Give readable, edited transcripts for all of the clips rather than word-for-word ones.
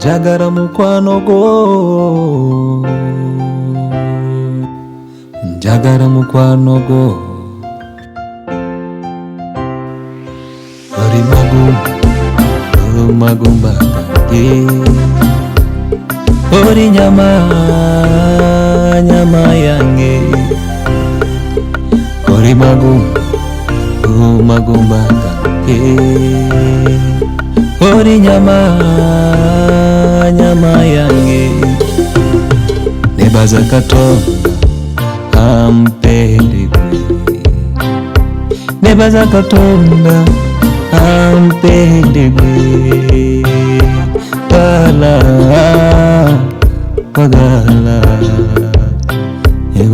Njagala mukwano gwo, njagala mukwano gwo. Oli magumba gange, oli nyama yange. Oli magumba gange, oli nyama yange. Nebaza Katonda ampende gwe, nebaza Katonda ampende gwe.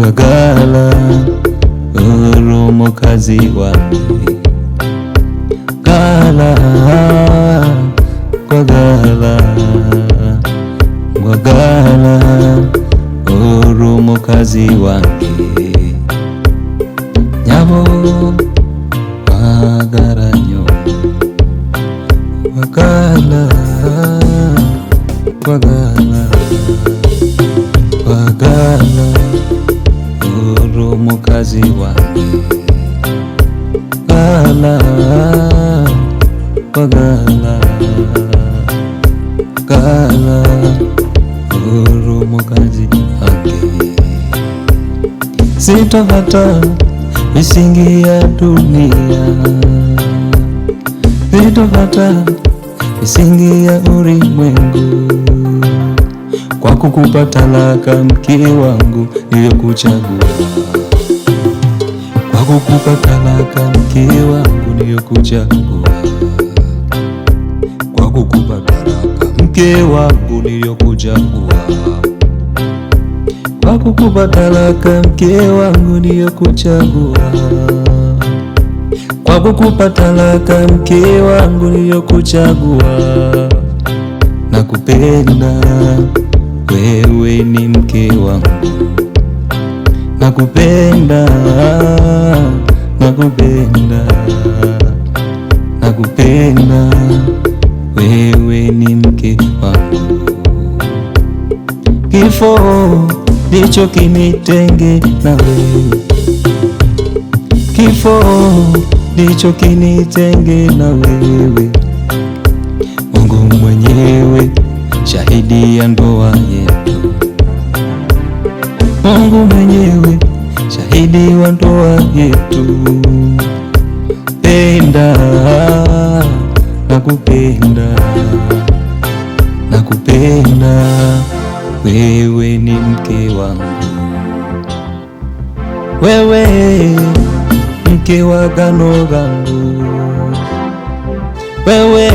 Wagala oli omukazi wange. Wagala oli omukazi wange. Nyabo wagala nnyo, wagala oli omukazi wange. Wagala oli omukazi wange. Sitopata misingi ya dunia, sitopata misingi ya ulimwengu, kwa kukupa talaka mke wangu niliyokuchagua, kwa kukupa talaka mke wangu niliyokuchagua, kwa kukupa talaka mke wangu niliyokuchagua, kwa kukupa talaka mke wangu niliyokuchagua, kwa kukupa talaka mke wangu niliyokuchagua. Nakupenda wewe ni mke wangu, nakupenda wewe ni mke wangu. Kifo ndicho kinitenge na wewe, kifo ndicho kinitenge na wewe. Mungu mwenyewe shahidi ya ndoa yetu, Mungu mwenyewe shahidi wa ndoa yetu. Penda, nakupenda wewe ni mke wangu, wewe mke wa agano langu, wewe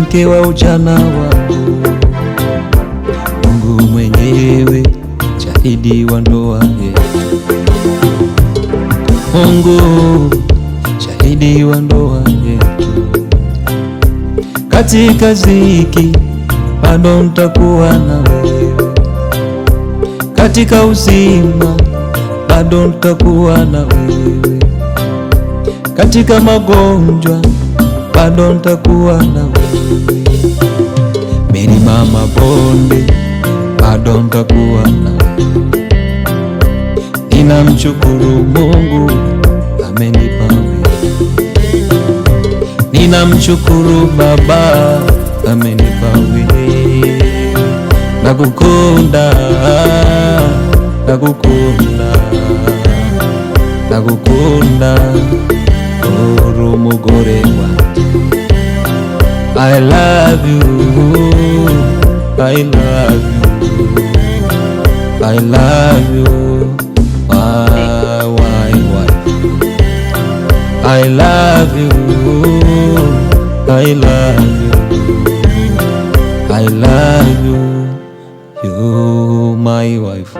mke wa ujana wangu. Mungu mwenyewe shahidi wa ndoa yetu, Mungu shahidi wa ndoa yetu. Katika ziki bado nitakuwa na wewe, katika uzima bado nitakuwa na wewe, katika magonjwa bado nitakuwa na wewe, milima mabonde bado nitakuwa na wewe. Ninamshukuru Mungu amenipa wewe, ninamshukuru Baba amenipa wewe. Nakukunda oli umugore wange. I love you, I love you, I love you, my wife. I love you, I love you, I love you, you my wife.